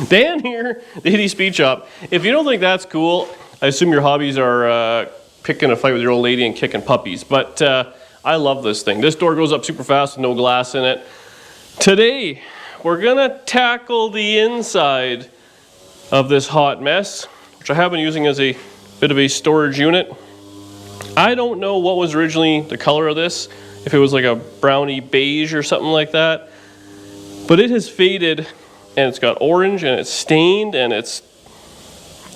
Dan here, the Hitty Speed Shop. If you don't think that's cool, I assume your hobbies are picking a fight with your old lady and kicking puppies. But I love this thing. This door goes up super fast with no glass in it. Today, we're gonna tackle the inside of this hot mess, which I have been using as a bit of a storage unit. I don't know what was originally the color of this, if it was like a brownie beige or something like that, but it has faded and it's got orange and it's stained and it's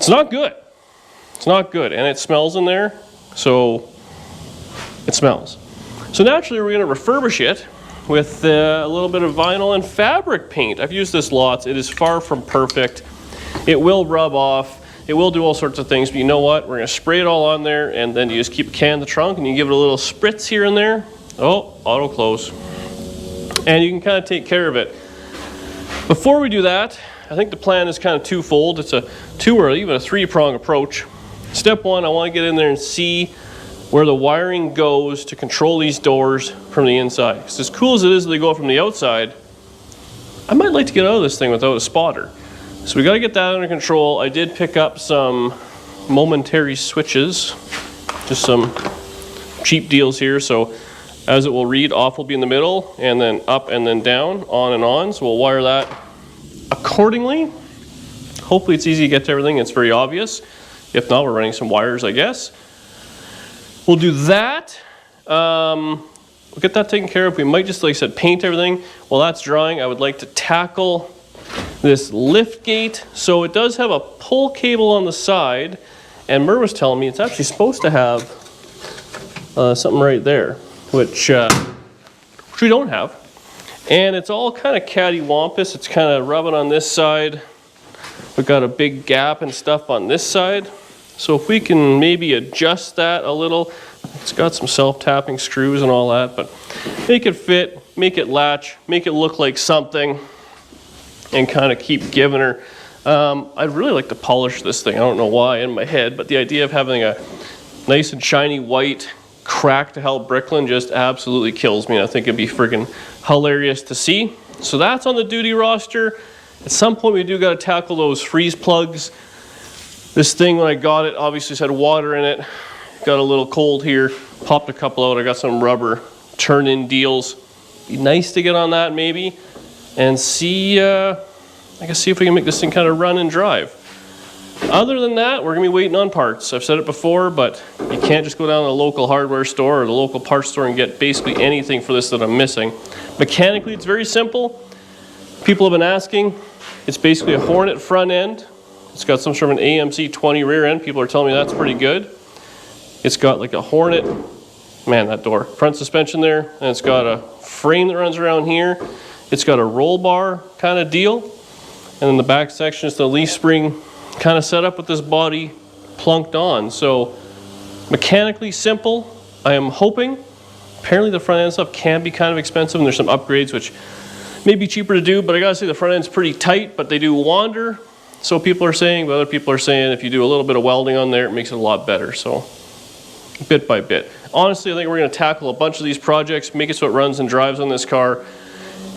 not good. It's not good, and it smells in there, so it smells. So naturally we're gonna refurbish it with a little bit of vinyl and fabric paint. I've used this lots. It is far from perfect. It will rub off. It will do all sorts of things, but you know what? We're gonna spray it all on there, and then you just keep a can in the trunk and you give it a little spritz here and there. Oh, auto close. And you can kind of take care of it. Before we do that, I think the plan is kind of twofold. It's a two or even a three-prong approach. Step one, I want to get in there and see where the wiring goes to control these doors from the inside. Because as cool as it is that they go from the outside, I might like to get out of this thing without a spotter. So we got to get that under control. I did pick up some momentary switches, just some cheap deals here. So as it will read, off will be in the middle, and then up and then down, on and on. So we'll wire that accordingly. Hopefully it's easy to get to everything. It's very obvious. If not, we're running some wires, I guess. We'll do that. We'll get that taken care of. We might just, like I said, paint everything. While that's drying, I would like to tackle this lift gate. So it does have a pull cable on the side, and Mur was telling me it's actually supposed to have something right there, which we don't have. And it's all kind of cattywampus. It's kind of rubbing on this side. We've got a big gap and stuff on this side. So if we can maybe adjust that a little, it's got some self-tapping screws and all that, but make it fit, make it latch, make it look like something, and kind of keep giving her. I'd really like to polish this thing. I don't know why in my head, but the idea of having a nice and shiny white crack to hell Bricklin just absolutely kills me. I think it'd be friggin' hilarious to see. So that's on the duty roster. At some point we do got to tackle those freeze plugs. This thing, when I got it, obviously had water in it. Got a little cold here, popped a couple out. I got some rubber turn-in deals. Be nice to get on that maybe, and see, I guess see if we can make this thing kind of run and drive. Other than that, we're gonna be waiting on parts. I've said it before, but you can't just go down to the local hardware store or the local parts store and get basically anything for this that I'm missing. Mechanically, it's very simple. People have been asking. It's basically a Hornet front end. It's got some sort of an AMC 20 rear end. People are telling me that's pretty good. It's got like a Hornet, man, that door, front suspension there, and it's got a frame that runs around here. It's got a roll bar kind of deal, and then the back section is the leaf spring kind of set up with this body plunked on. So mechanically simple. I am hoping. Apparently the front end stuff can be kind of expensive, and there's some upgrades which may be cheaper to do, but I gotta say the front end's pretty tight, but they do wander. So people are saying, but other people are saying if you do a little bit of welding on there, it makes it a lot better. So bit by bit. Honestly, I think we're gonna tackle a bunch of these projects, make it so it runs and drives on this car.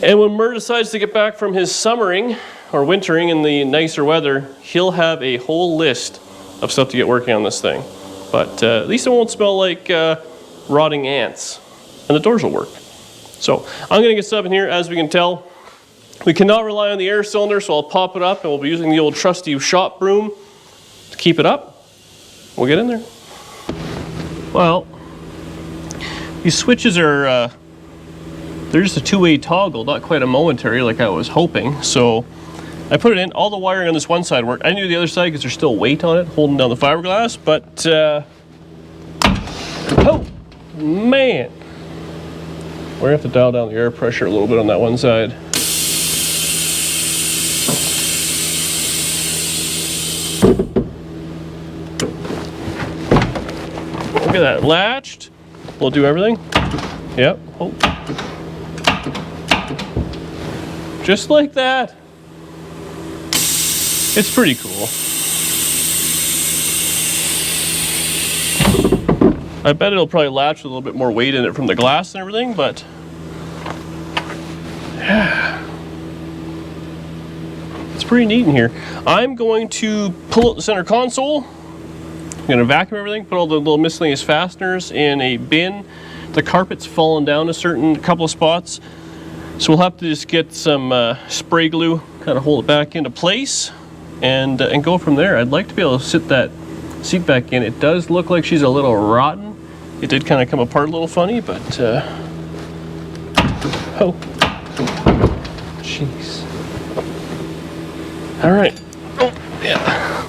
And when Mur decides to get back from his summering or wintering in the nicer weather, he'll have a whole list of stuff to get working on this thing. But at least it won't smell like rotting ants, and the doors will work. So I'm gonna get stuff in here. As we can tell, we cannot rely on the air cylinder, so I'll pop it up, and we'll be using the old trusty shop broom to keep it up. We'll get in there. Well, these switches are, they're just a two-way toggle, not quite a momentary like I was hoping. So I put it in. All the wiring on this one side worked. I didn't do the other side because there's still weight on it holding down the fiberglass, but oh man, we're gonna have to dial down the air pressure a little bit on that one side. Look at that, latched. We'll do everything. Yep. Oh. Just like that. It's pretty cool. I bet it'll probably latch with a little bit more weight in it from the glass and everything, but yeah. pretty neat in here. I'm going to pull out the center console. I'm going to vacuum everything, put all the little miscellaneous fasteners in a bin. The carpet's fallen down a couple of spots, so we'll have to just get some spray glue, kind of hold it back into place, and go from there. I'd like to be able to sit that seat back in. It does look like she's a little rotten. It did kind of come apart a little funny, but oh, jeez. All right. Oh, yeah.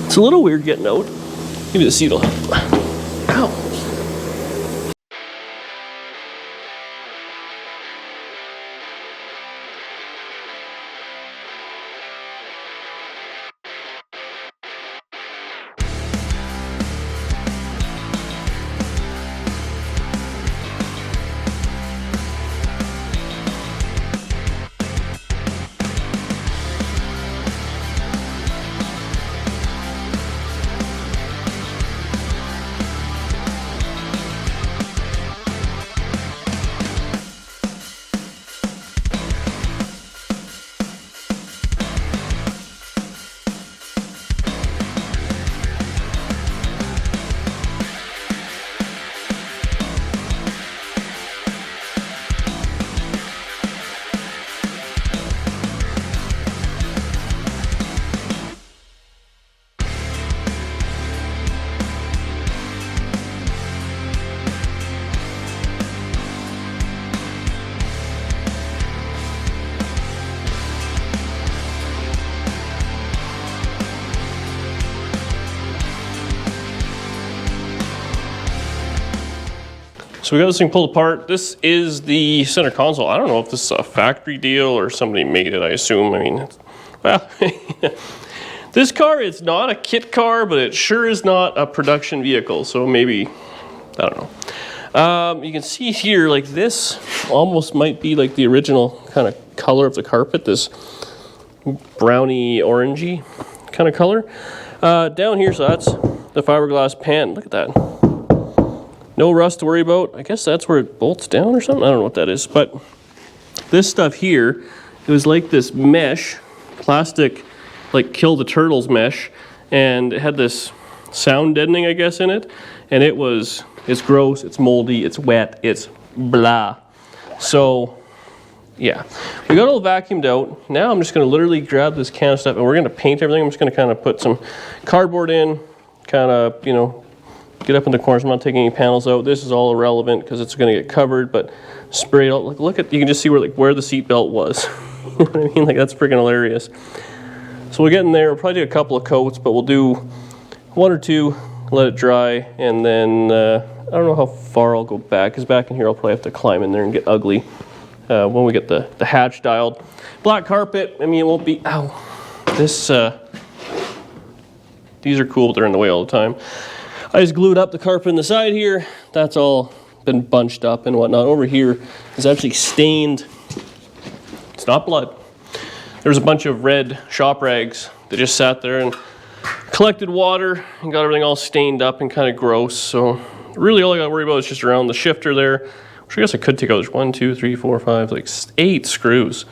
It's a little weird getting out. Maybe the seat will help. Ow. So we got this thing pulled apart. This is the center console. I don't know if this is a factory deal or somebody made it, I assume. I mean, well, this car is not a kit car, but it sure is not a production vehicle. So maybe, I don't know. You can see here, like this almost might be like the original kind of color of the carpet, this browny orangey kind of color. Down here, so that's the fiberglass pan. Look at that. No rust to worry about. I guess that's where it bolts down or something. I don't know what that is. But this stuff here, it was like this mesh, plastic, like kill the turtles mesh, and it had this sound deadening, I guess, in it. And it's gross, it's moldy, it's wet, it's blah. So, yeah. We got it all vacuumed out. Now I'm just gonna literally grab this can of stuff and we're gonna paint everything. I'm just gonna kind of put some cardboard in, kind of, you know, get up in the corners. I'm not taking any panels out. This is all irrelevant because it's going to get covered, but spray it out. Look at, you can just see where the seat belt was. You know what I mean? Like, that's freaking hilarious. So we'll get in there. We'll probably do a couple of coats, but we'll do one or two, let it dry, and then I don't know how far I'll go back, because back in here I'll probably have to climb in there and get ugly when we get the hatch dialed. Black carpet, I mean, it won't be, ow. These are cool, but they're in the way all the time. I just glued up the carpet in the side here. That's all been bunched up and whatnot. Over here is actually stained. It's not blood. There's a bunch of red shop rags that just sat there and collected water and got everything all stained up and kind of gross. So really all I got to worry about is just around the shifter there, which I guess I could take out. There's 1, 2, 3, 4, 5, like 8 screws.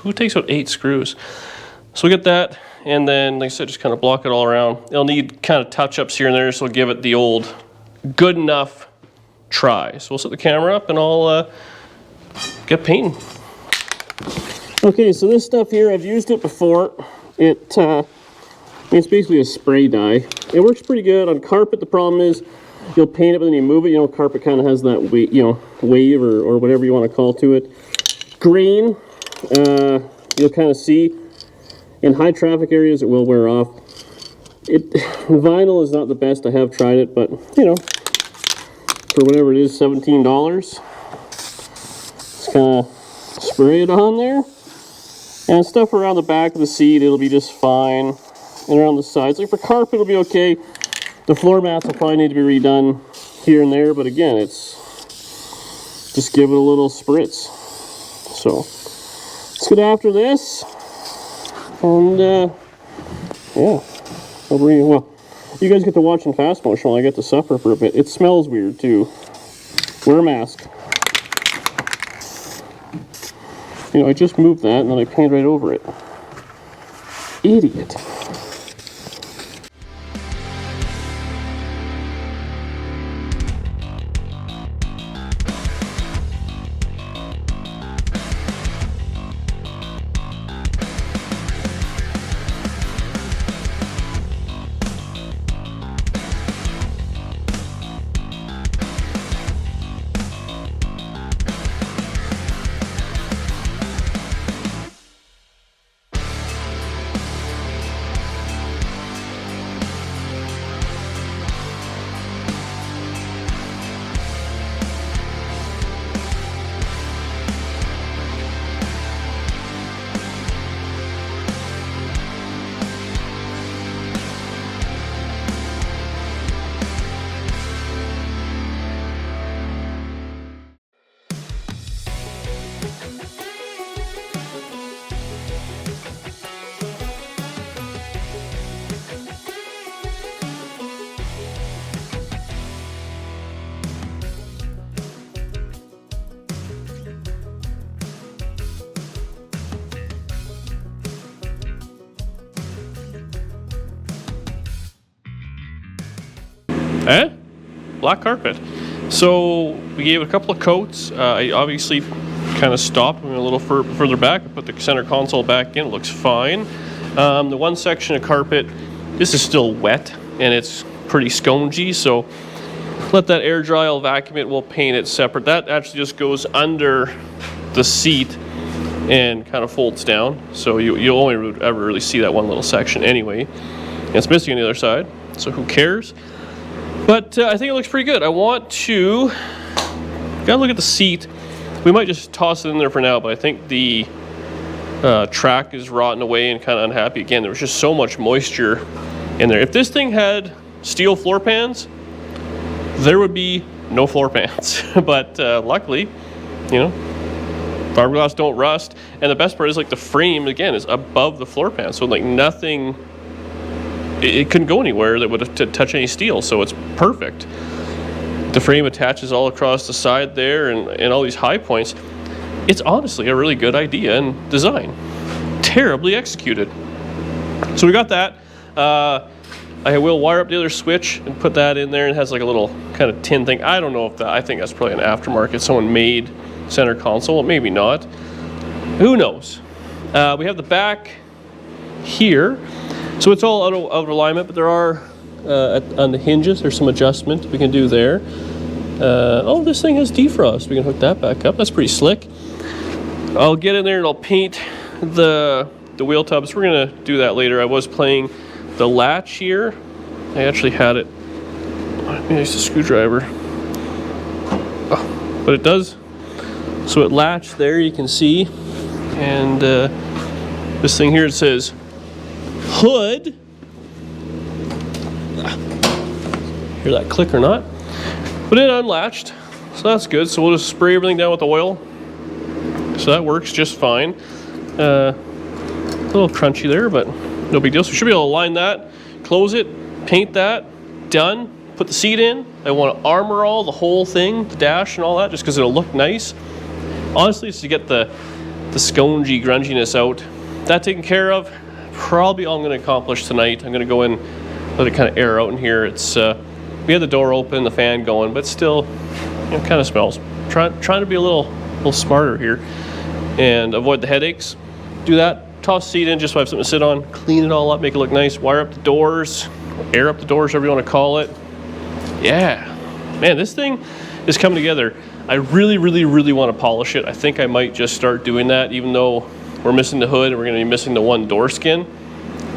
Who takes out 8 screws? So we get that. And then, like I said, just kind of block it all around. It'll need kind of touch-ups here and there, so we'll give it the old good enough try. So we'll set the camera up and I'll get painting. Okay, so this stuff here, I've used it before. It's basically a spray dye. It works pretty good on carpet. The problem is you'll paint it, but then you move it. You know, carpet kind of has that wave or whatever you want to call to it. Grain, you'll kind of see. In high traffic areas, it will wear off. Vinyl is not the best. I have tried it, but you know, for whatever it is, $17. Just kind of spray it on there, and stuff around the back of the seat, it'll be just fine. And around the sides, like for carpet, it'll be okay. The floor mats will probably need to be redone here and there, but again, it's just give it a little spritz. So let's get after this. And, yeah, well, you guys get to watch in fast motion while I get to suffer for a bit. It smells weird, too. Wear a mask. You know, I just moved that and then I painted right over it. Idiot. Eh? Black carpet. So we gave it a couple of coats. I obviously kind of stopped, went a little further back. I put the center console back in. It looks fine. The one section of carpet, this is still wet and it's pretty spongy, so let that air dry. I'll vacuum it. We'll paint it separate. That actually just goes under the seat and kind of folds down, so you'll only ever really see that one little section anyway. And it's missing on the other side, so who cares? But I think it looks pretty good. I want to gotta look at the seat. We might just toss it in there for now, but I think the track is rotting away and kind of unhappy. Again, there was just so much moisture in there. If this thing had steel floor pans, there would be no floor pans. But luckily, you know, fiberglass don't rust. And the best part is, like, the frame, again, is above the floor pan. So, like, nothing, it couldn't go anywhere that would touch any steel. So it's perfect. The frame attaches all across the side there and all these high points. It's honestly a really good idea and design. Terribly executed. So we got that. I will wire up the other switch and put that in there. It has like a little kind of tin thing. I don't know if that, I think that's probably an aftermarket. Someone made center console, maybe not. Who knows? We have the back here. So it's all out of alignment, but there are, on the hinges, there's some adjustment we can do there. Oh, this thing has defrost. We can hook that back up. That's pretty slick. I'll get in there and I'll paint the wheel tubs. We're gonna do that later. I was playing the latch here. I actually had it. Maybe it's a screwdriver. Oh, but it does. So it latched there, you can see. And this thing here, it says hood. Hear that click or not? But it unlatched, so that's good. So we'll just spray everything down with oil. So that works just fine. A little crunchy there, but no big deal. So we should be able to line that, close it, paint that, done. Put the seat in. I want to armor all the whole thing, the dash and all that, just because it'll look nice. Honestly, it's to get the spongy grunginess out. That taken care of. Probably all I'm going to accomplish tonight. I'm going to go in, let it kind of air out in here. It's we had the door open, the fan going, but still, you know, kind of smells. Trying to be a little smarter here and avoid the headaches. Do that. Toss the seat in just so I have something to sit on. Clean it all up, make it look nice. Wire up the doors, air up the doors, whatever you want to call it. Yeah, man, this thing is coming together. I really, really, really want to polish it. I think I might just start doing that, even though we're missing the hood and we're going to be missing the one door skin.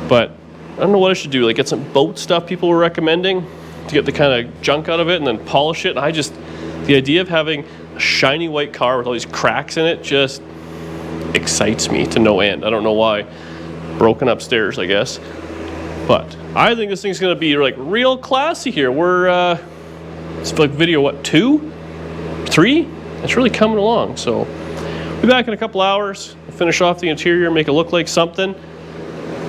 But I don't know what I should do. Like, get some boat stuff people were recommending to get the kind of junk out of it and then polish it. The idea of having a shiny white car with all these cracks in it just excites me to no end. I don't know why. Broken upstairs, I guess. But I think this thing's gonna be like real classy here. We're it's like video, what, 2? 3? It's really coming along. So we'll be back in a couple hours, finish off the interior, make it look like something.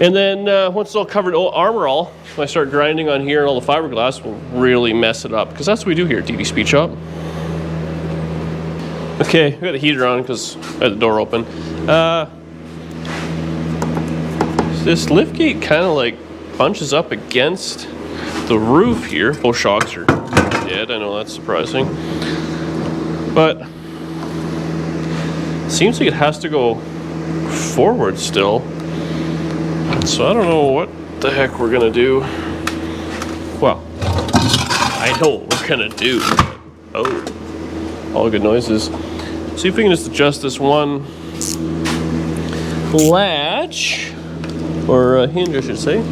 And then once it's all covered, armor all, when I start grinding on here and all the fiberglass, we'll really mess it up, because that's what we do here at DD Speed Shop. Okay, we got the heater on because I had the door open. This liftgate kind of like bunches up against the roof here. Both shocks are dead. I know that's surprising, but seems like it has to go forward still. So I don't know what the heck we're gonna do. Well, I know what we're gonna do. Oh, all good noises. See if we can just adjust this one latch, or hinge I should say.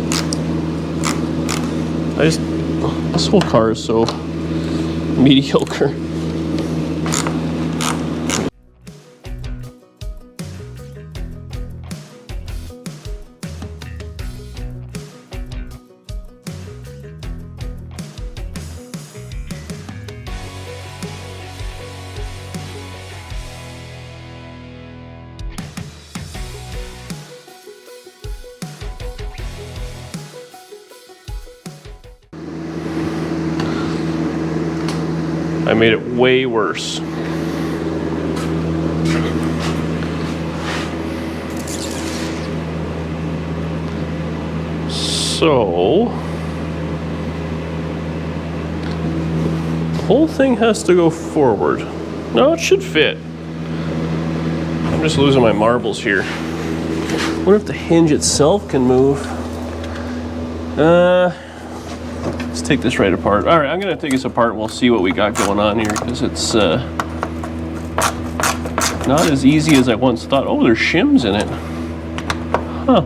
This whole car is so mediocre. I made it way worse. So, the whole thing has to go forward. No, it should fit. I'm just losing my marbles here. What if the hinge itself can move? Let's take this right apart. All right, I'm gonna take this apart and we'll see what we got going on here, because it's not as easy as I once thought. Oh, there's shims in it. Huh.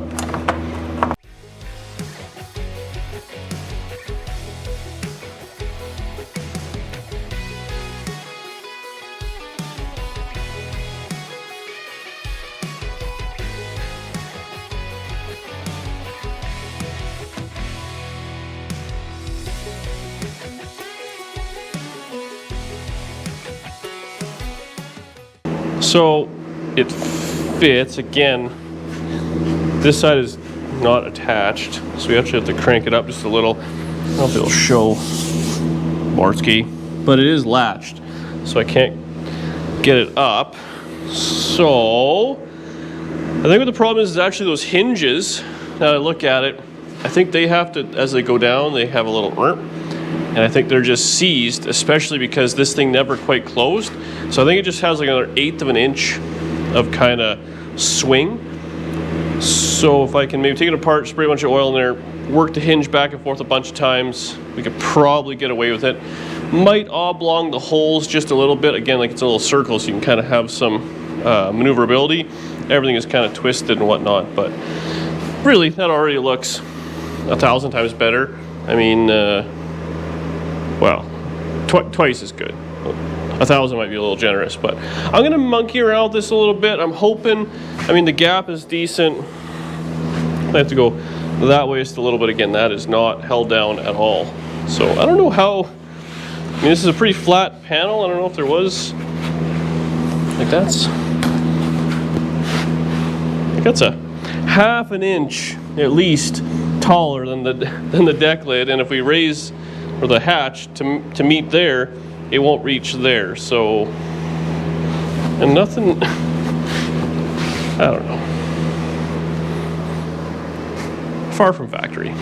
So it fits. Again, this side is not attached, so we actually have to crank it up just a little. I don't know if it'll show Morski, but it is latched, so I can't get it up. So I think what the problem is actually those hinges. Now I look at it, I think they have to, as they go down, they have a little and I think they're just seized, especially because this thing never quite closed. So I think it just has like another 1/8 of an inch of kind of swing. So if I can maybe take it apart, spray a bunch of oil in there, work the hinge back and forth a bunch of times, we could probably get away with it. Might oblong the holes just a little bit. Again, like it's a little circle, so you can kind of have some maneuverability. Everything is kind of twisted and whatnot, but really that already looks 1,000 times better. I mean, well, twice as good. 1,000 might be a little generous, but I'm gonna monkey around with this a little bit. I'm hoping, I mean, the gap is decent. I have to go that way just a little bit. Again, that is not held down at all. So I don't know how, I mean, this is a pretty flat panel. I don't know if there was, like that's a 1/2 inch at least taller than the deck lid, and if we raise or the hatch to meet there, it won't reach there. So, and nothing, I don't know. Far from factory.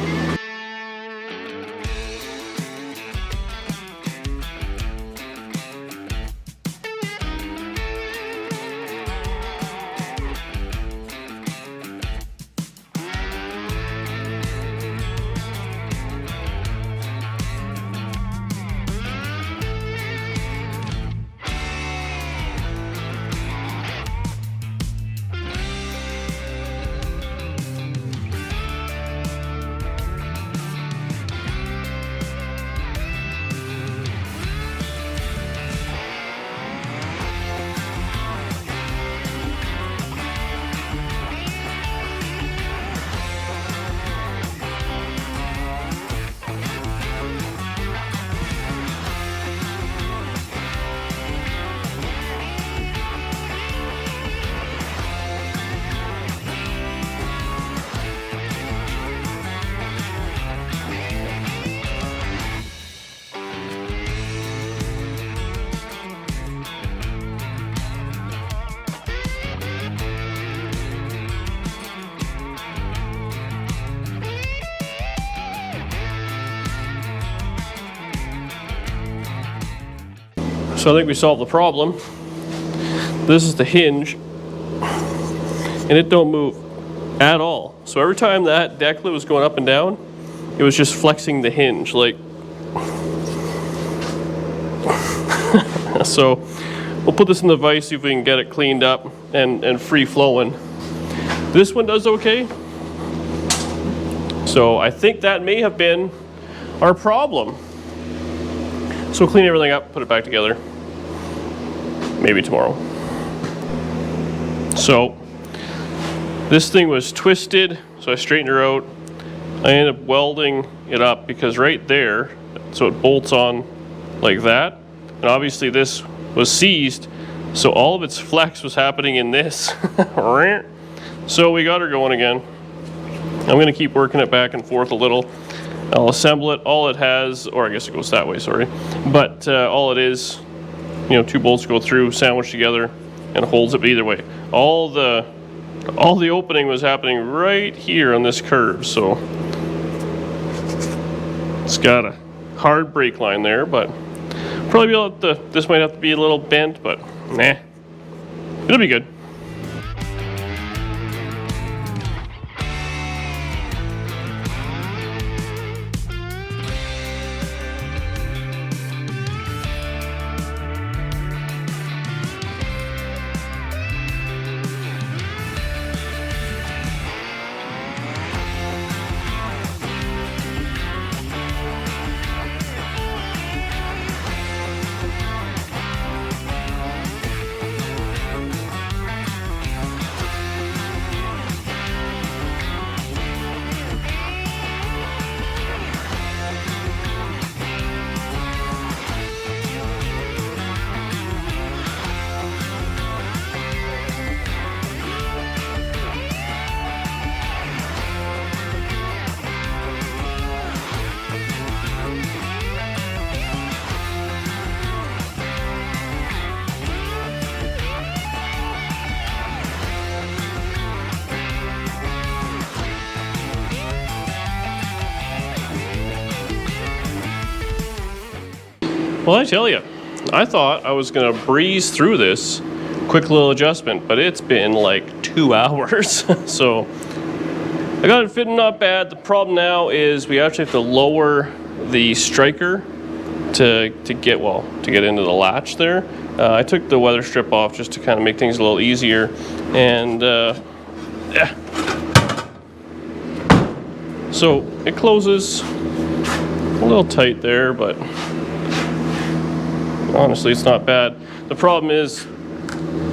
So I think we solved the problem. This is the hinge, and it don't move at all. So every time that deck lid was going up and down, it was just flexing the hinge, like. So we'll put this in the vise, see if we can get it cleaned up and free flowing. This one does okay. So I think that may have been our problem. So we'll clean everything up, put it back together, maybe tomorrow. So this thing was twisted, so I straightened her out. I ended up welding it up because right there, so it bolts on like that. And obviously this was seized, so all of its flex was happening in this. So we got her going again. I'm gonna keep working it back and forth a little. I'll assemble it. All it has, or I guess it goes that way, sorry. But all it is, you know, 2 bolts go through, sandwiched together, and holds it either way. All the opening was happening right here on this curve, so it's got a hard brake line there, but probably be able to, this might have to be a little bent, but nah, it'll be good. Well, I tell you, I thought I was gonna breeze through this quick little adjustment, but it's been like 2 hours. So I got it fitting not bad. The problem now is we actually have to lower the striker to get into the latch there. I took the weather strip off just to kind of make things a little easier, and yeah. So it closes a little tight there, but honestly, it's not bad. The problem is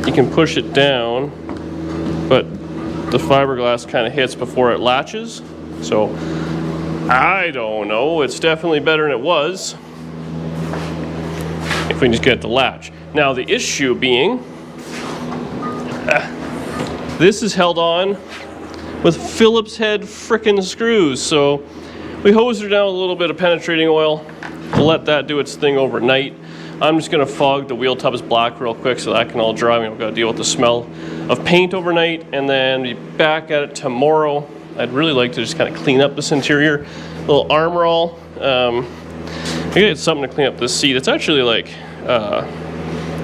you can push it down, but the fiberglass kind of hits before it latches. So I don't know. It's definitely better than it was if we can just get the latch. Now the issue being, this is held on with Phillips head frickin' screws. So we hosed her down with a little bit of penetrating oil to let that do its thing overnight. I'm just gonna fog the wheel tubs black real quick so that can all dry. We've got to deal with the smell of paint overnight, and then be back at it tomorrow. I'd really like to just kind of clean up this interior. A little armor all. I gotta get something to clean up this seat. It's actually like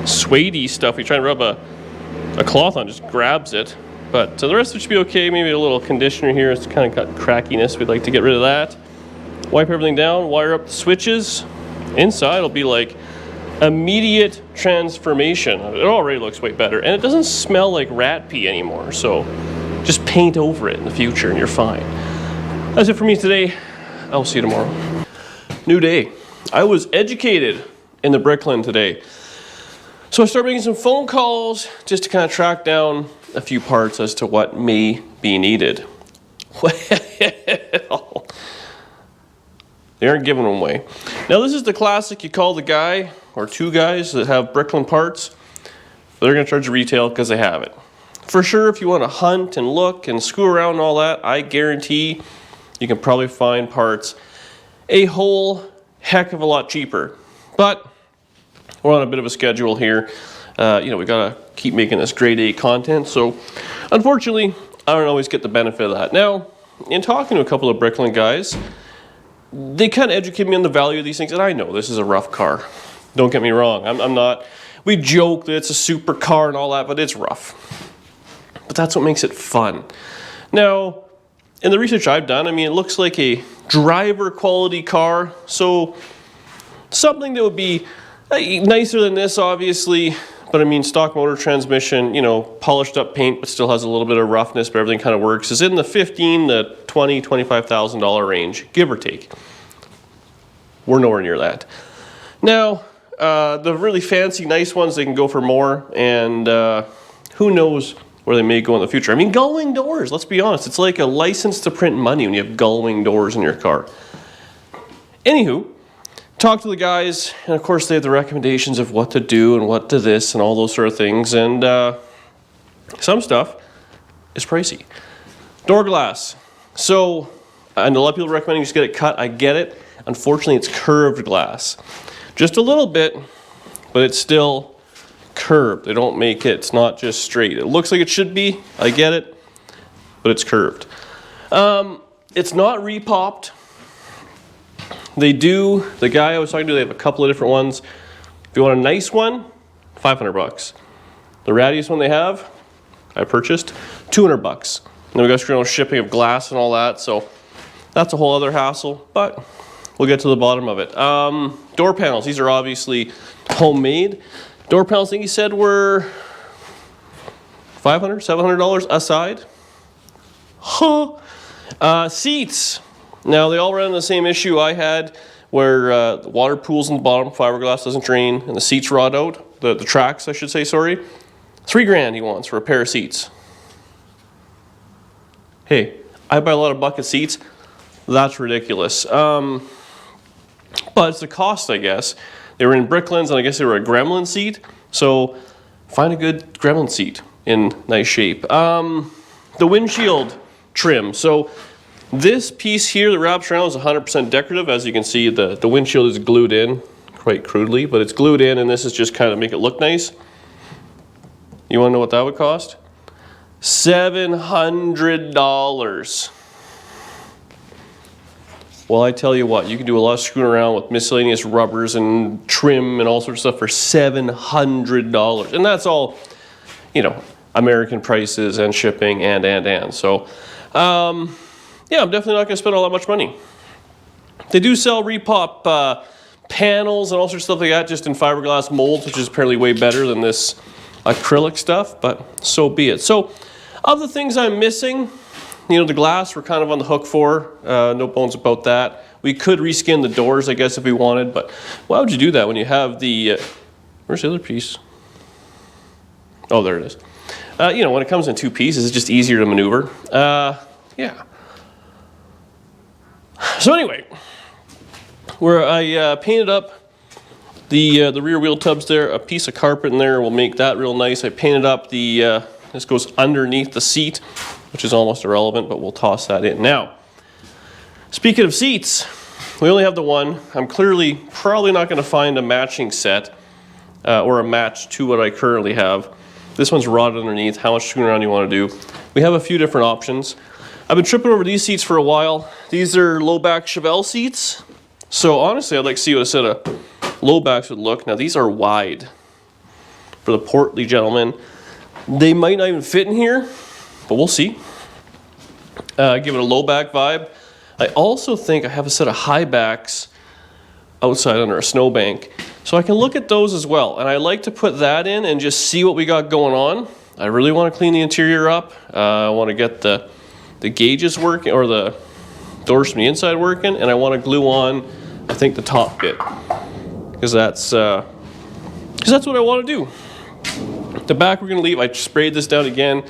suede-y stuff. You try and rub a cloth on, just grabs it. But the rest of it should be okay. Maybe a little conditioner here. It's kind of got crackiness. We'd like to get rid of that. Wipe everything down, wire up the switches. Inside will be like immediate transformation. It already looks way better, and it doesn't smell like rat pee anymore, so just paint over it in the future and you're fine. That's it for me today. I'll see you tomorrow. New day. I was educated in the Bricklin today. So I started making some phone calls just to kind of track down a few parts as to what may be needed. Well, they aren't giving them away. Now this is the classic, you call the guy or 2 guys that have Bricklin parts. They're gonna charge you retail because they have it. For sure, if you want to hunt and look and screw around and all that, I guarantee you can probably find parts a whole heck of a lot cheaper. But we're on a bit of a schedule here. You know, we gotta keep making this grade A content. So unfortunately, I don't always get the benefit of that. Now, in talking to a couple of Bricklin guys, they kind of educate me on the value of these things, and I know this is a rough car. Don't get me wrong. I'm not, we joke that it's a supercar and all that, but it's rough. But that's what makes it fun. Now, in the research I've done, I mean, it looks like a driver quality car. So something that would be nicer than this, obviously. But I mean, stock motor transmission, you know, polished up paint, but still has a little bit of roughness, but everything kind of works, is in the $15,000 to $20,000, $25,000 range, give or take. We're nowhere near that. Now, the really fancy, nice ones, they can go for more, and who knows where they may go in the future. I mean, gullwing doors, let's be honest. It's like a license to print money when you have gullwing doors in your car. Anywho, talk to the guys, and of course they have the recommendations of what to do and what to this and all those sort of things, and some stuff is pricey. Door glass. So, I know a lot of people recommend you just get it cut. I get it. Unfortunately, it's curved glass. Just a little bit, but it's still curved. They don't make it, it's not just straight. It looks like it should be, I get it, but it's curved. It's not repopped. They do, the guy I was talking to, they have a couple of different ones. If you want a nice one, $500. The rattiest one they have, I purchased, $200. And we got shipping of glass and all that, so that's a whole other hassle, but we'll get to the bottom of it. Door panels, these are obviously homemade. Door panels, I think he said were $500, $700 a side. Huh. Seats. Now, they all ran the same issue I had, where the water pools in the bottom, fiberglass doesn't drain, and the seats rot out. The tracks, I should say, sorry. $3,000 he wants for a pair of seats. Hey, I buy a lot of bucket seats. That's ridiculous. But it's the cost, I guess. They were in Bricklins, and I guess they were a gremlin seat. So find a good gremlin seat in nice shape. The windshield trim. So this piece here that wraps around is 100% decorative. As you can see, the windshield is glued in, quite crudely, but it's glued in, and this is just kind of make it look nice. You want to know what that would cost? $700. Well, I tell you what, you can do a lot of screwing around with miscellaneous rubbers and trim and all sorts of stuff for $700. And that's all, you know, American prices and shipping and. So, yeah, I'm definitely not going to spend all that much money. They do sell repop panels and all sorts of stuff like that, just in fiberglass molds, which is apparently way better than this acrylic stuff, but so be it. So, of the things I'm missing, you know, the glass we're kind of on the hook for, no bones about that. We could reskin the doors, I guess, if we wanted, but why would you do that when you have the, where's the other piece? Oh, there it is. You know, when it comes in two pieces, it's just easier to maneuver. Yeah. So anyway, where I painted up the rear wheel tubs there, a piece of carpet in there will make that real nice. I painted up the, this goes underneath the seat, which is almost irrelevant, but we'll toss that in. Now, speaking of seats, we only have the one. I'm clearly probably not going to find a matching set or a match to what I currently have. This one's rotted underneath. How much screwing around you want to do? We have a few different options. I've been tripping over these seats for a while. These are low back Chevelle seats. So honestly, I'd like to see what a set of low backs would look. Now these are wide for the portly gentleman. They might not even fit in here, but we'll see. Give it a low back vibe. I also think I have a set of high backs outside under a snowbank, so I can look at those as well. And I like to put that in and just see what we got going on. I really want to clean the interior up. I want to get the gauges working, or the doors from the inside working, and I want to glue on, I think, the top bit, because that's what I want to do. The back we're going to leave. I sprayed this down again.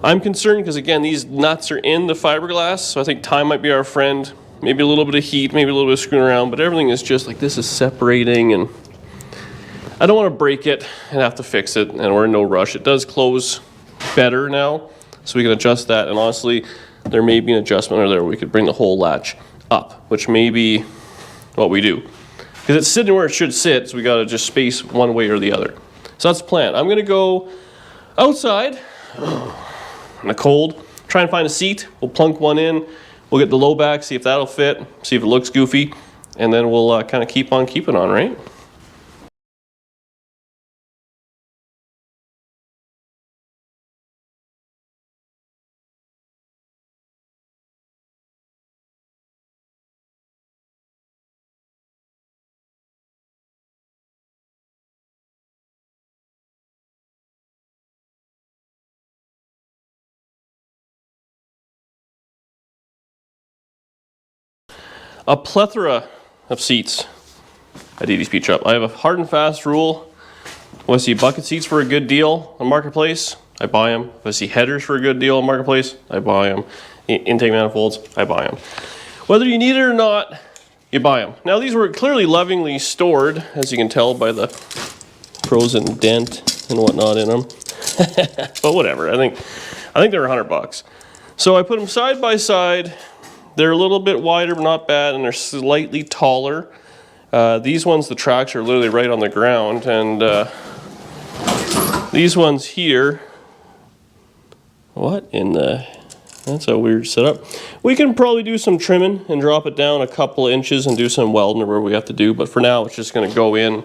I'm concerned because, again, these nuts are in the fiberglass, so I think time might be our friend. Maybe a little bit of heat, maybe a little bit of screwing around, but everything is just like, this is separating, and I don't want to break it and have to fix it, and we're in no rush. It does close better now, so we can adjust that, and honestly, there may be an adjustment or there where we could bring the whole latch up, which may be what we do. Because it's sitting where it should sit, so we got to just space one way or the other. So that's the plan. I'm going to go outside in the cold, try and find a seat. We'll plunk one in. We'll get the low back, see if that'll fit, see if it looks goofy, and then we'll kind of keep on keeping on, right? a plethora of seats at DD Speed Shop. I have a hard and fast rule. When I see bucket seats for a good deal on Marketplace, I buy them. If I see headers for a good deal on Marketplace, I buy them. Intake manifolds, I buy them. Whether you need it or not, you buy them. Now these were clearly lovingly stored, as you can tell by the frozen dent and whatnot in them. But whatever, I think they're $100. So I put them side by side. They're a little bit wider, but not bad, and they're slightly taller. These ones, the tracks are literally right on the ground, and these ones here, what in the, that's a weird setup. We can probably do some trimming and drop it down a couple of inches and do some welding or whatever we have to do, but for now it's just gonna go in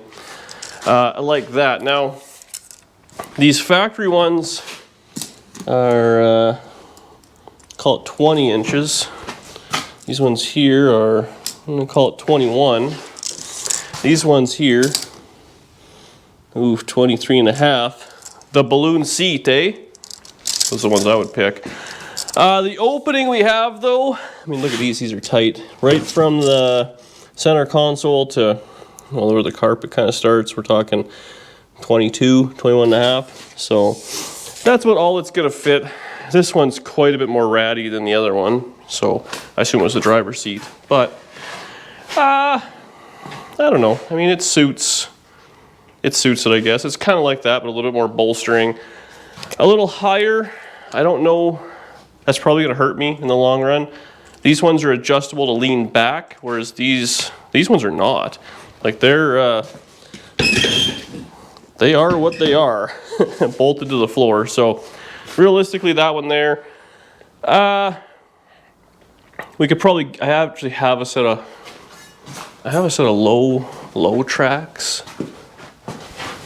like that. Now, these factory ones are, call it 20 inches. These ones here are, I'm gonna call it 21. These ones here, ooh, 23 and a half. The balloon seat, eh? Those are the ones I would pick. The opening we have though, I mean, look at these are tight. Right from the center console to, well, where the carpet kind of starts, we're talking 22, 21 and a half. So that's what all it's gonna fit. This one's quite a bit more ratty than the other one. So I assume it was the driver's seat, but I don't know. I mean, it suits it, I guess. It's kind of like that, but a little bit more bolstering. A little higher, I don't know. That's probably gonna hurt me in the long run. These ones are adjustable to lean back, whereas these ones are not. Like they are what they are, bolted to the floor. So realistically, that one there, we could probably, I actually have a set of low tracks,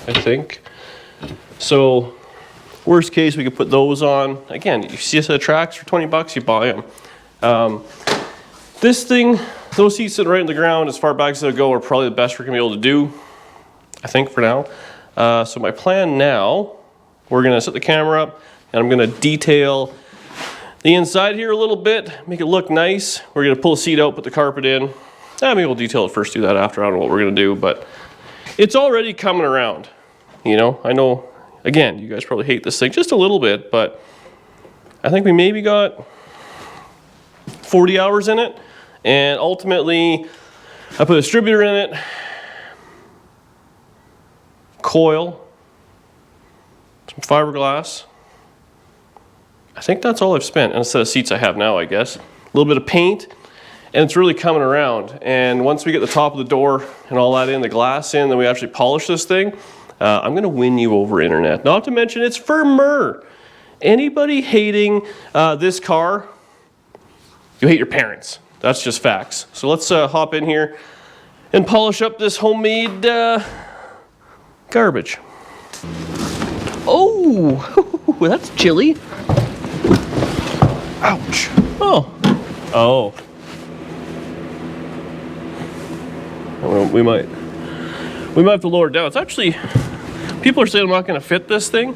I think. So worst case, we could put those on. Again, you see a set of tracks for 20 bucks, you buy them. This thing, those seats sitting right in the ground as far back as they'll go are probably the best we're gonna be able to do, I think, for now. So my plan now, we're gonna set the camera up and I'm gonna detail the inside here a little bit, make it look nice. We're gonna pull the seat out, put the carpet in. Maybe we'll detail it first, do that after. I don't know what we're gonna do, but it's already coming around. You know, I know, again, you guys probably hate this thing just a little bit, but I think we maybe got 40 hours in it. And ultimately, I put a distributor in it, coil, some fiberglass. I think that's all I've spent, and a set of seats I have now, I guess. A little bit of paint, and it's really coming around. And once we get the top of the door and all that in, the glass in, then we actually polish this thing, I'm gonna win you over internet. Not to mention, it's firmer. Anybody hating this car, you hate your parents. That's just facts. So let's hop in here and polish up this homemade garbage. Oh, that's chilly. Ouch. Oh. Oh. We might have to lower it down. It's actually, people are saying I'm not going to fit this thing,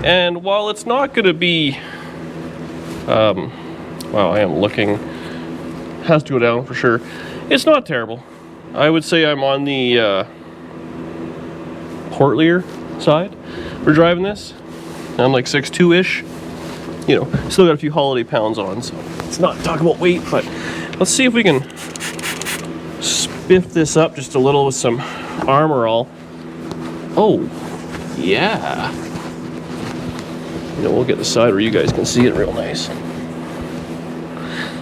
and while it's not going to be, wow, I am looking, has to go down for sure. It's not terrible. I would say I'm on the portlier side for driving this. I'm like 6'2"-ish. You know, still got a few holiday pounds on, so it's not talking about weight, but let's see if we can spiff this up just a little with some Armor All. Oh, yeah. You know, we'll get the side where you guys can see it real nice.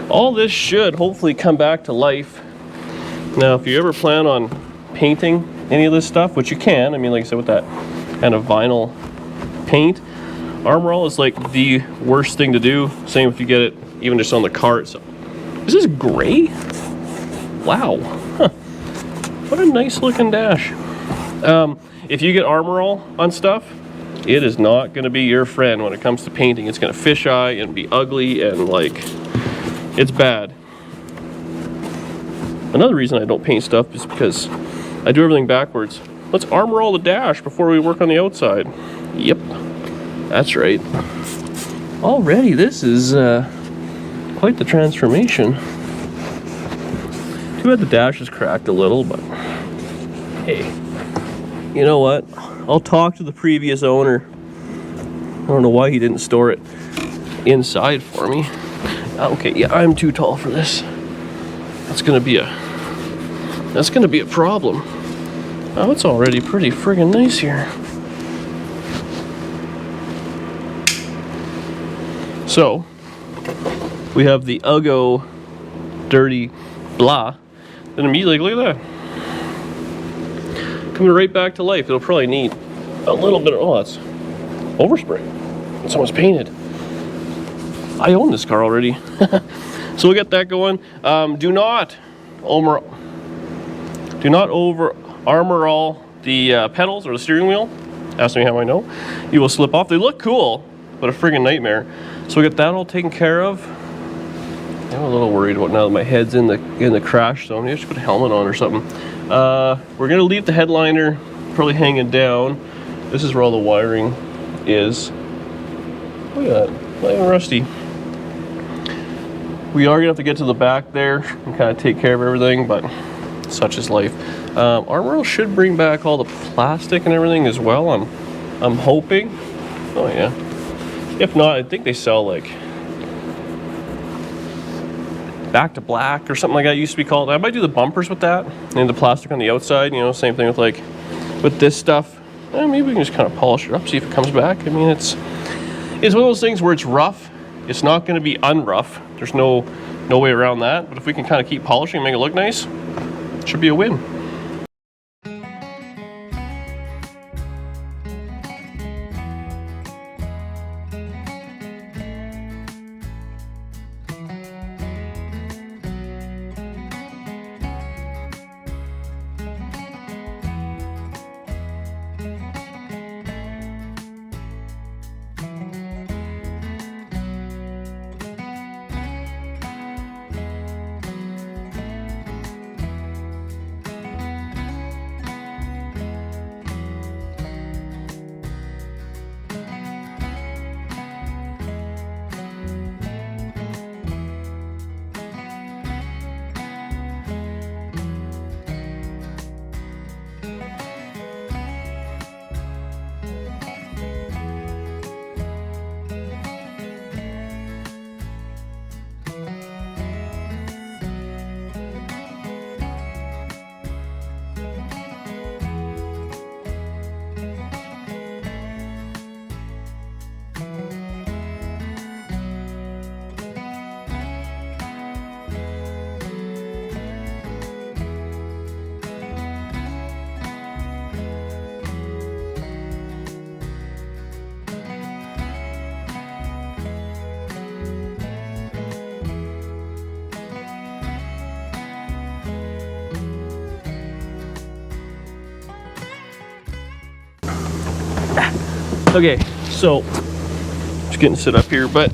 All this should hopefully come back to life. Now, if you ever plan on painting any of this stuff, which you can, I mean, like I said, with that kind of vinyl paint, Armor All is like the worst thing to do. Same if you get it even just on the car itself. This is gray? Wow. Huh. What a nice looking dash. If you get Armor All on stuff, it is not going to be your friend when it comes to painting. It's going to fisheye and be ugly and like, it's bad. Another reason I don't paint stuff is because I do everything backwards. Let's Armor All the dash before we work on the outside. Yep, that's right. Already, this is quite the transformation. Too bad the dash is cracked a little, but hey, you know what? I'll talk to the previous owner. I don't know why he didn't store it inside for me. Okay, yeah, I'm too tall for this. That's gonna be a problem. Oh, it's already pretty friggin' nice here. So, we have the Uggo dirty blah. Then immediately, look at that. Coming right back to life. It'll probably need a little bit of, oh, that's overspray. It's almost painted. I own this car already. So we'll get that going. Do not over armor all the pedals or the steering wheel. Ask me how I know. You will slip off. They look cool, but a friggin' nightmare. So we'll get that all taken care of. I'm a little worried about now that my head's in the crash zone. Maybe I should put a helmet on or something. We're gonna leave the headliner probably hanging down. This is where all the wiring is. Look at that, not even rusty. We are gonna have to get to the back there and kind of take care of everything, but such is life. Armor should bring back all the plastic and everything as well. I'm hoping. Oh yeah. If not, I think they sell like Back to Black or something like that. It used to be called. I might do the bumpers with that and the plastic on the outside. You know, same thing with like with this stuff. Maybe we can just kind of polish it up, see if it comes back. I mean, it's one of those things where it's rough. It's not going to be unrough. There's no way around that. But if we can kind of keep polishing and make it look nice, it should be a win. Okay, so just getting set up here, but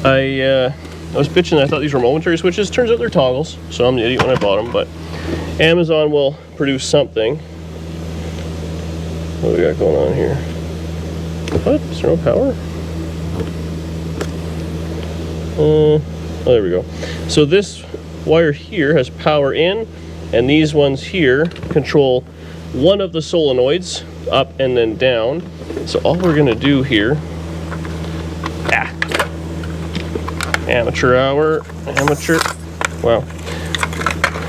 I was bitching. I thought these were momentary switches. Turns out they're toggles, so I'm the idiot when I bought them. But Amazon will produce something. What do we got going on here? What? Is there no power? Oh, there we go. So this wire here has power in, and these ones here control one of the solenoids, up and then down. So all we're gonna do here, amateur hour, amateur, wow.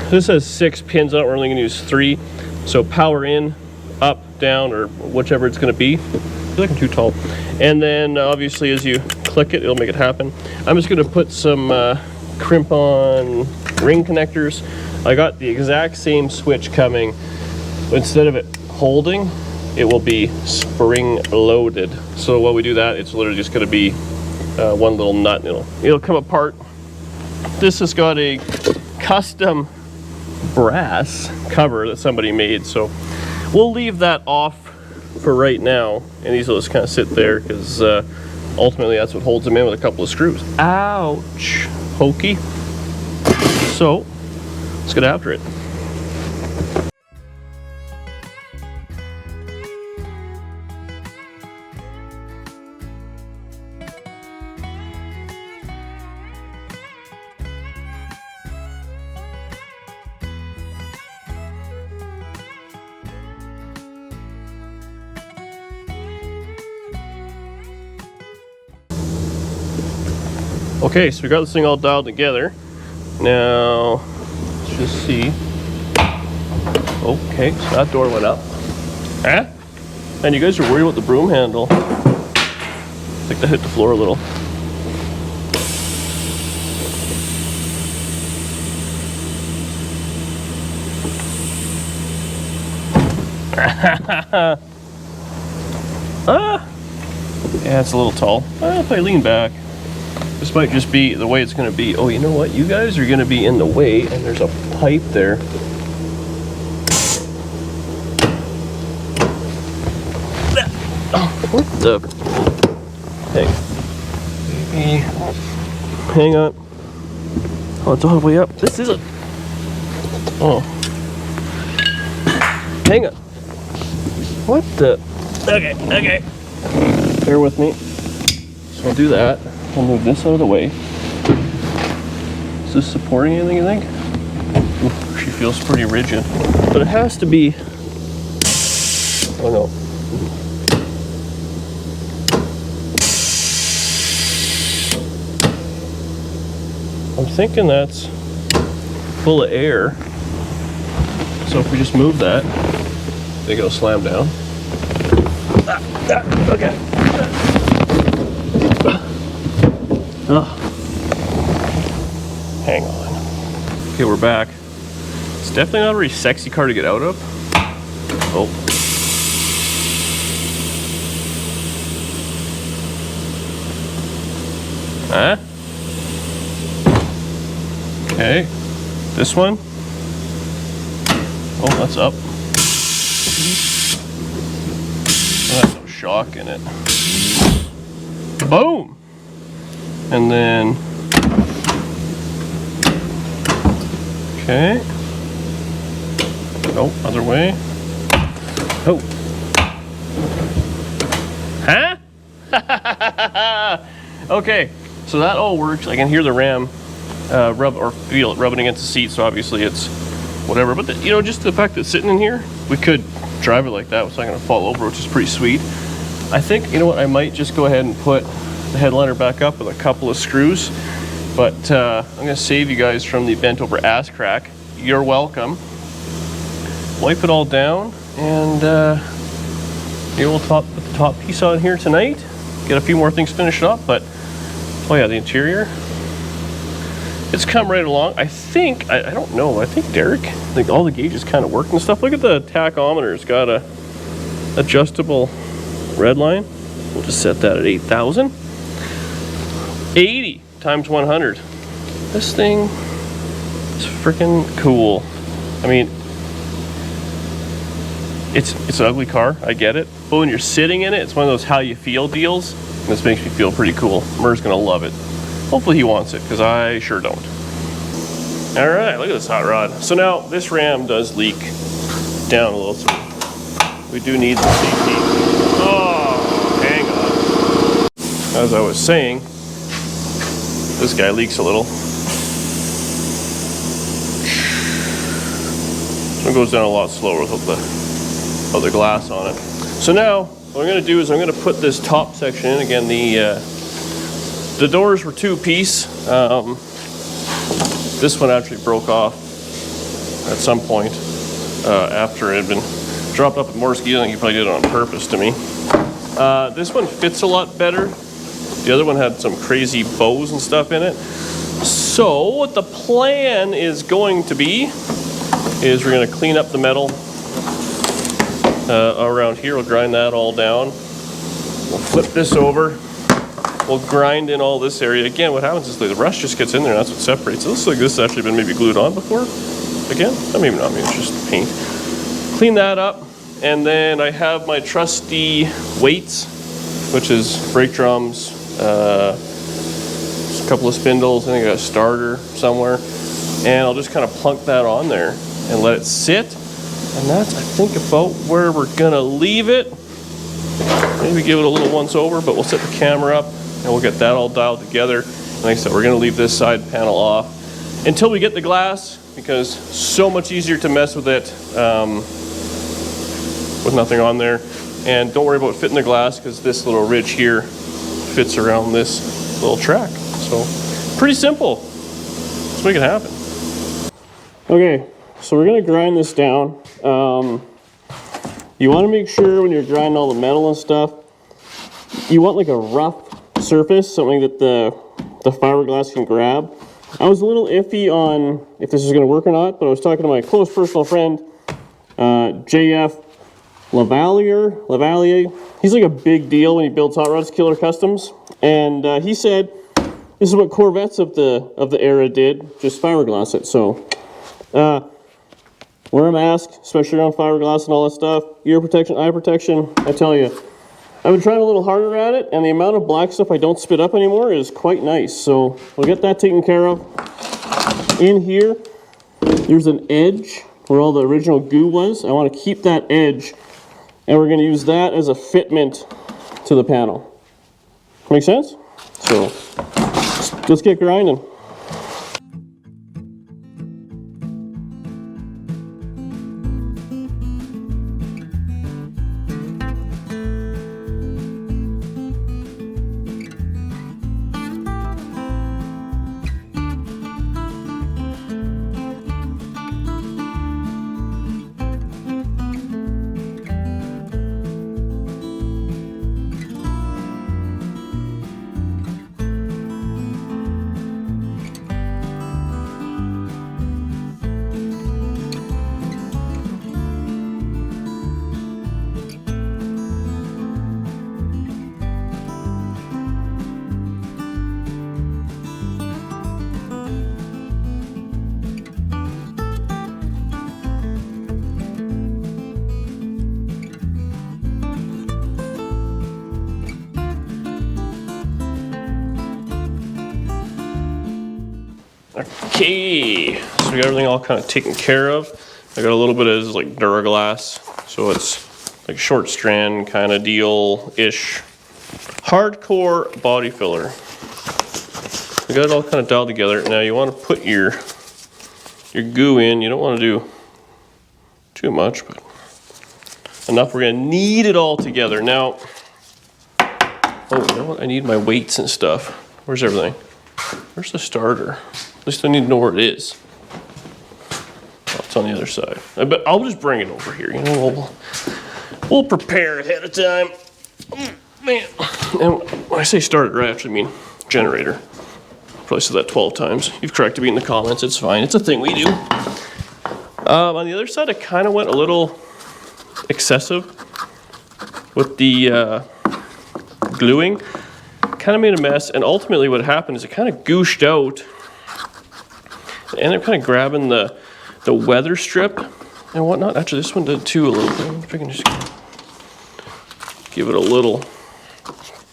This has 6 pins on it, we're only gonna use 3. So power in, up, down, or whichever it's gonna be. I feel like I'm too tall. And then obviously as you click it, it'll make it happen. I'm just gonna put some crimp on ring connectors. I got the exact same switch coming. Instead of it holding, it will be spring loaded. So while we do that, it's literally just gonna be one little nut and it'll come apart. This has got a custom brass cover that somebody made, so we'll leave that off for right now, and these will just kind of sit there because ultimately that's what holds them in with a couple of screws. Ouch, hokey. So let's get after it. Okay, so we got this thing all dialed together. Now, let's just see. Okay, so that door went up. Huh? And you guys are worried about the broom handle. I think that hit the floor a little. Yeah, it's a little tall. If I lean back, this might just be the way it's going to be. Oh, you know what? You guys are going to be in the way, and there's a pipe there. What the? Hey. Maybe. Hang on. Oh, it's all the way up. This isn't. Oh. Hang on. What the? Okay, okay. Bear with me. So I'll do that. I'll move this out of the way. Is this supporting anything, you think? Ooh, she feels pretty rigid. But it has to be. Oh no. I'm thinking that's full of air. So if we just move that, I think it'll slam down. Okay. Hang on. Okay, we're back. It's definitely not a very sexy car to get out of. Oh. Huh? Okay. This one. Oh, that's up. Oh, that's no shock in it. Boom! And then, okay. Oh, other way. Oh. Huh? Okay, so that all works. I can hear the ram rub or feel it rubbing against the seat, so obviously it's whatever. But you know, just the fact that it's sitting in here, we could drive it like that. It's not going to fall over, which is pretty sweet. I think, you know what, I might just go ahead and put the headliner back up with a couple of screws, but I'm going to save you guys from the bent over ass crack. You're welcome. Wipe it all down, and maybe we'll put the top piece on here tonight. Get a few more things finished up, but oh yeah, the interior, it's come right along. I think, I don't know, I think Derek, like all the gauges kind of work and stuff. Look at the tachometer, it's got a adjustable red line. We'll just set that at 8,000. 80 times 100. This thing is freaking cool. I mean, it's an ugly car, I get it, but when you're sitting in it, it's one of those how you feel deals, and this makes me feel pretty cool. Murr's gonna love it. Hopefully he wants it, because I sure don't. All right, look at this hot rod. So now this ram does leak down a little, so we do need the safety. Oh, hang on. As I was saying, this guy leaks a little. It goes down a lot slower with the other glass on it. So now what I'm going to do is I'm going to put this top section in. Again, the doors were two-piece. This one actually broke off at some point after it had been dropped up with more skis. I think he probably did it on purpose to me. This one fits a lot better. The other one had some crazy bows and stuff in it. So what the plan is going to be is we're going to clean up the metal around here. We'll grind that all down. We'll flip this over. We'll grind in all this area. Again, what happens is the rust just gets in there, and that's what separates. It looks like this has actually been maybe glued on before. Again, maybe not, maybe it's just paint. Clean that up, and then I have my trusty weights, which is brake drums, a couple of spindles, I think I got a starter somewhere, and I'll just kind of plunk that on there and let it sit. And that's, I think, about where we're gonna leave it. Maybe give it a little once over, but we'll set the camera up and we'll get that all dialed together. And like I said, we're gonna leave this side panel off until we get the glass, because so much easier to mess with it with nothing on there. And don't worry about fitting the glass, because this little ridge here fits around this little track. So Pretty simple. Let's make it happen. Okay, so we're gonna grind this down. You wanna make sure when you're grinding all the metal and stuff, you want like a rough surface, something that the fiberglass can grab. I was a little iffy on if this is gonna work or not, but I was talking to my close personal friend, JF Lavalier. He's like a big deal when he builds hot rods, Killer Customs, and he said this is what Corvettes of the era did, just fiberglass it. So wear a mask, especially around fiberglass and all that stuff. Ear protection, eye protection. I tell you, I've been trying a little harder at it, and the amount of black stuff I don't spit up anymore is quite nice. So we'll get that taken care of. In here, there's an edge where all the original goo was. I want to keep that edge, and we're going to use that as a fitment to the panel. Make sense? So let's get grinding. Okay, so we got everything all kind of taken care of. I got a little bit of like Duraglass, so it's like short strand kind of deal-ish. Hardcore body filler. We got it all kind of dialed together. Now you want to put your goo in. You don't want to do too much, but enough. We're gonna knead it all together. Now, oh, you know what? I need my weights and stuff. Where's everything? Where's the starter? At least I need to know where it is. Oh, it's on the other side. But I'll just bring it over here. You know, we'll prepare ahead of time. Man, and when I say starter, I actually mean generator. Probably said that 12 times. You've corrected me in the comments. It's fine. It's a thing we do. On the other side, I kind of went a little excessive with the gluing. Kind of made a mess, and ultimately what happened is it kind of gooshed out. I ended up kind of grabbing the weather strip and whatnot. Actually, this one did too a little bit. I wonder if I can just give it a little.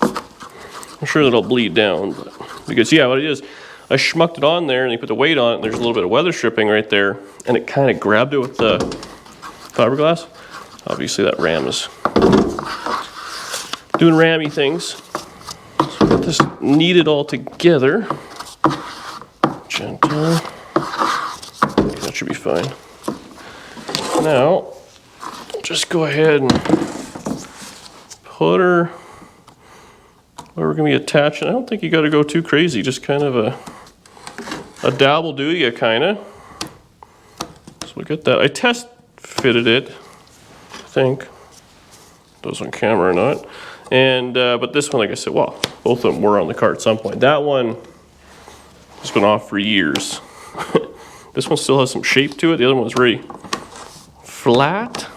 I'm sure that'll bleed down, but because yeah, what it is, I schmucked it on there and you put the weight on it, and there's a little bit of weather stripping right there, and it kind of grabbed it with the fiberglass. Obviously, that ram is doing rammy things. So got this kneaded all together. Gentle. That should be fine. Now, just go ahead and put her where we're going to be attaching. I don't think you got to go too crazy. Just kind of a dab will do you, kind of. So we got that. I test fitted it, I think. Those on camera or not. And but this one, like I said, well, both of them were on the cart at some point. That one has been off for years. This one still has some shape to it. The other one was very flat.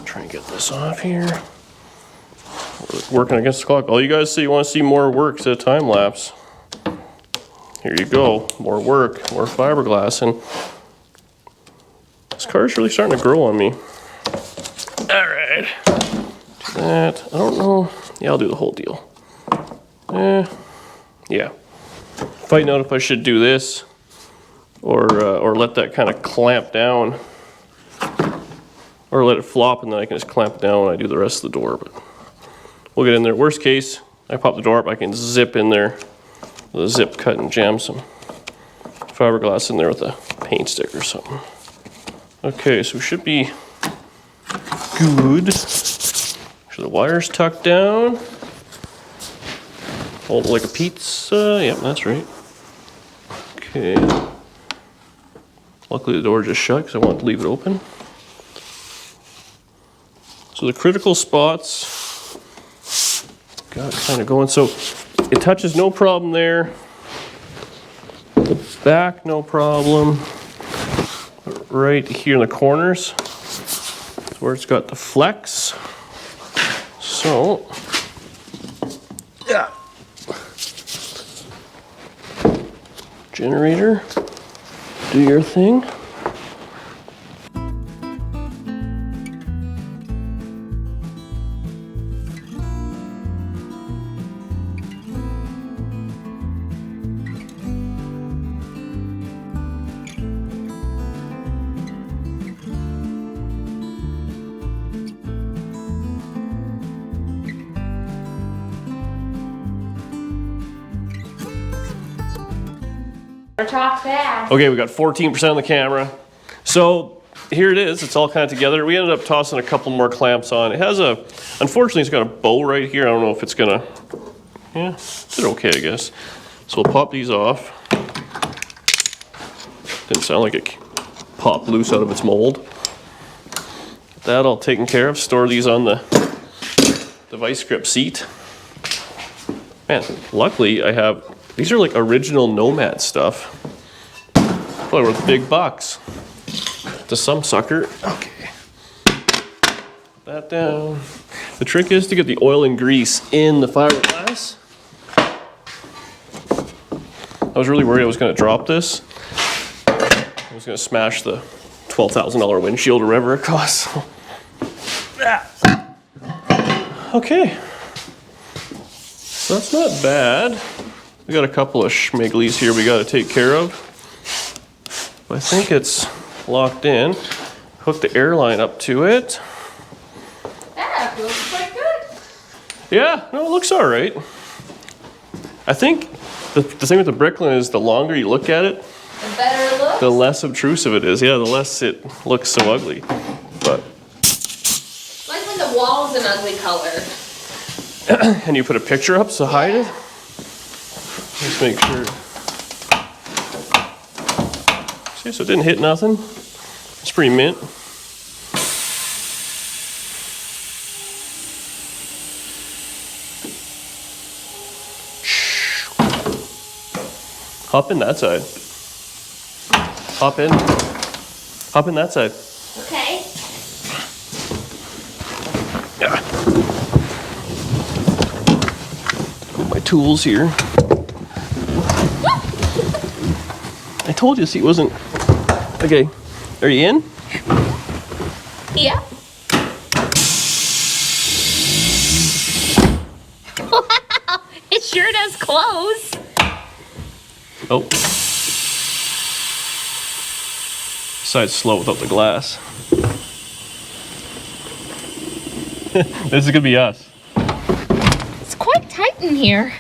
Try and get this off here. We're working against the clock. All you guys say you want to see more work to time lapse. Here you go. More work, more fiberglass, and this car is really starting to grow on me. All right. Do that. I don't know. Yeah, I'll do the whole deal. Yeah. Fighting out if I should do this or let that kind of clamp down, or let it flop and then I can just clamp it down when I do the rest of the door. But we'll get in there. Worst case, I pop the door up, I can zip in there with a zip cut and jam some fiberglass in there with a paint stick or something. Okay, so we should be good. Make sure the wire's tucked down. Hold it like a pizza. Yep, that's right. Okay. Luckily the door just shut because I wanted to leave it open. So the critical spots got kind of going. So it touches no problem there. The back, no problem. Right here in the corners, that's where it's got the flex. So, yeah. Generator, do your thing. Talk fast. Okay, we got 14% on the camera. So here it is, it's all kind of together. We ended up tossing a couple more clamps on. It has a, unfortunately it's got a bow right here. I don't know if it's gonna, yeah, did okay I guess. So we'll pop these off. Didn't sound like it popped loose out of its mold. Get that all taken care of. Store these on the vice grip seat. Man, luckily I have, these are like original Nomad stuff. Probably worth big bucks to some sucker. Okay. Put that down. The trick is to get the oil and grease in the fiberglass. I was really worried I was going to drop this. I was going to smash the $12,000 windshield or whatever it costs. Okay. So that's not bad. We got a couple of schmigglies here we got to take care of. I think it's locked in. Hook the air line up to it. That looks quite good. Yeah, no, it looks all right. I think the thing with the Bricklin is the longer you look at it, The better it looks. the less obtrusive it is. Yeah, the less it looks so ugly. But Like when the wall's an ugly color. and you put a picture up to hide it. Just make sure. See, so it didn't hit nothing. It's pretty mint. Hop in that side. Hop in. Hop in that side. Okay. Yeah. Got my tools here. I told you the seat wasn't. Okay, are you in? Yeah. Wow, it sure does close. Oh. Side's slow without the glass. This is gonna be us. It's quite tight in here.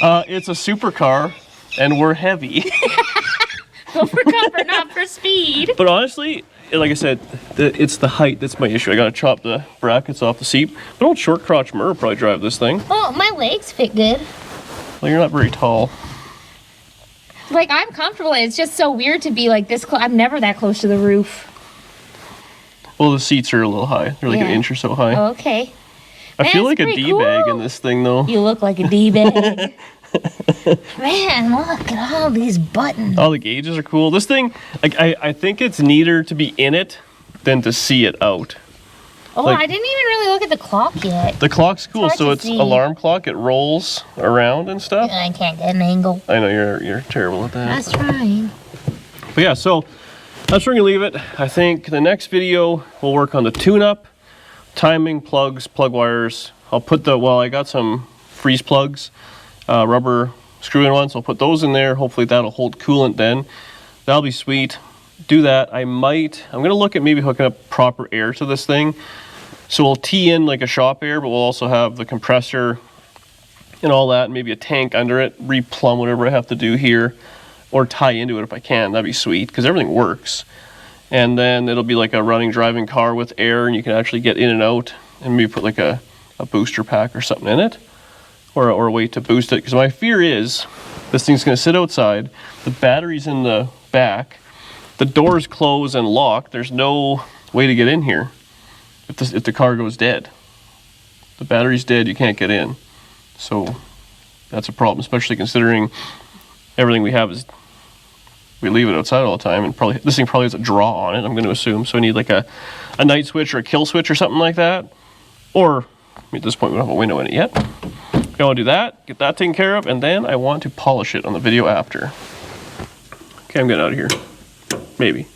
It's a supercar, and we're heavy. Go for comfort, not for speed. But honestly, like I said, it's the height that's my issue. I gotta chop the brackets off the seat. But old short crotch Murr will probably drive this thing. Well, my legs fit good. Well, you're not very tall. Like, I'm comfortable. It's just so weird to be like this close. I'm never that close to the roof. Well, the seats are a little high. They're like an inch or so high. Oh, okay. I feel like a pretty D-bag cool. in this thing, though. You look like a D-bag. Man, look at all these buttons. All the gauges are cool. This thing, like, I think it's neater to be in it than to see it out. Oh, like- I didn't even really look at the clock yet. The clock's cool, It's hard so to it's see. alarm clock. It rolls around and stuff. I can't get an angle. I know you're terrible at that. That's trying. But yeah, so that's where we're gonna leave it. I think the next video we'll work on the tune-up, timing, plugs, plug wires. I'll put I got some freeze plugs, rubber screw-in ones. I'll put those in there. Hopefully that'll hold coolant then. That'll be sweet. Do that. I'm gonna look at maybe hooking up proper air to this thing. So we'll tee in like a shop air, but we'll also have the compressor and all that, and maybe a tank under it, replumb whatever I have to do here, or tie into it if I can. That'd be sweet, because everything works. And then it'll be like a running, driving car with air, and you can actually get in and out, and maybe put like a booster pack or something in it. or a way to boost it. Because my fear is this thing's going to sit outside. The battery's in the back. The door's closed and locked. There's no way to get in here if the car goes dead. The battery's dead, you can't get in. So that's a problem, especially considering everything we have is, we leave it outside all the time, and probably this thing probably has a draw on it, I'm going to assume. So we need like a night switch or a kill switch or something like that. Or, I mean, at this point we don't have a window in it yet. I want to do that, get that taken care of, and then I want to polish it on the video after. Okay, I'm getting out of here. Maybe.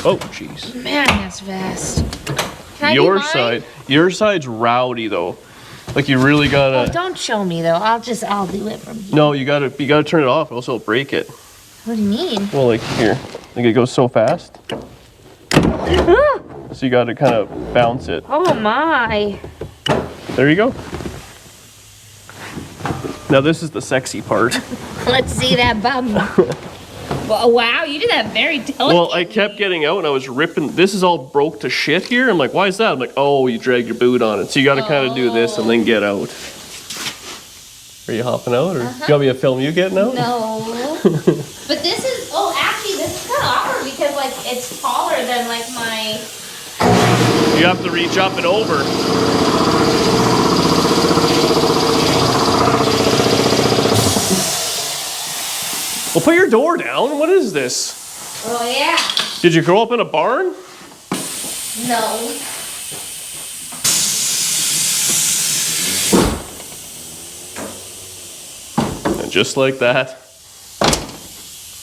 Oh, jeez. Man, that's fast. Can I Your do mine? your side's rowdy though. Like you really gotta. Oh, don't show me though. I'll do it from here. No, you gotta turn it off, else it'll break it. What do you mean? Well, like here, like it goes so fast. So you gotta kind of bounce it. Oh my. There you go. Now this is the sexy part. Let's see that bum. Well, wow, you did that very delicately. Well, I kept getting out and I was ripping. This is all broke to shit here. I'm like, why is that? I'm like, oh, you drag your boot on it. So you got to kind of do this and then get out. Are you hopping out, or you want me to film you getting out? No. But this is, actually, this is kind of awkward because, like, it's taller than, like, my... You have to reach up and over. Well, put your door down. What is this? Oh, yeah. Did you grow up in a barn? No. And just like that,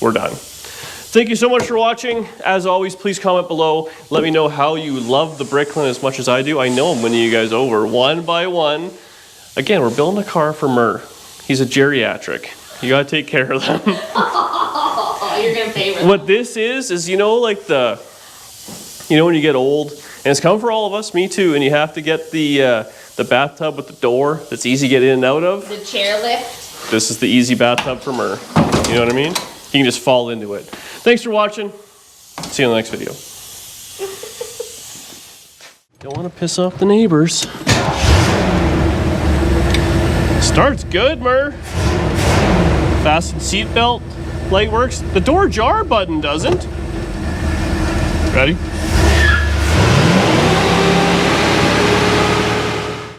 we're done. Thank you so much for watching. As always, please comment below. Let me know how you love the Bricklin as much as I do. I know I'm winning you guys over one by one. Again, we're building a car for Murr. He's a geriatric. You gotta take care of them. Oh, you're gonna pay for them. What this is, you know, like when you get old, and it's come for all of us, me too, and you have to get the bathtub with the door that's easy to get in and out of. The chairlift. This is the easy bathtub for Murr. You know what I mean? You can just fall into it. Thanks for watching. See you in the next video. Don't want to piss off the neighbors. Starts good, Murr. Fasten seatbelt, light works. The door jar button doesn't. Ready?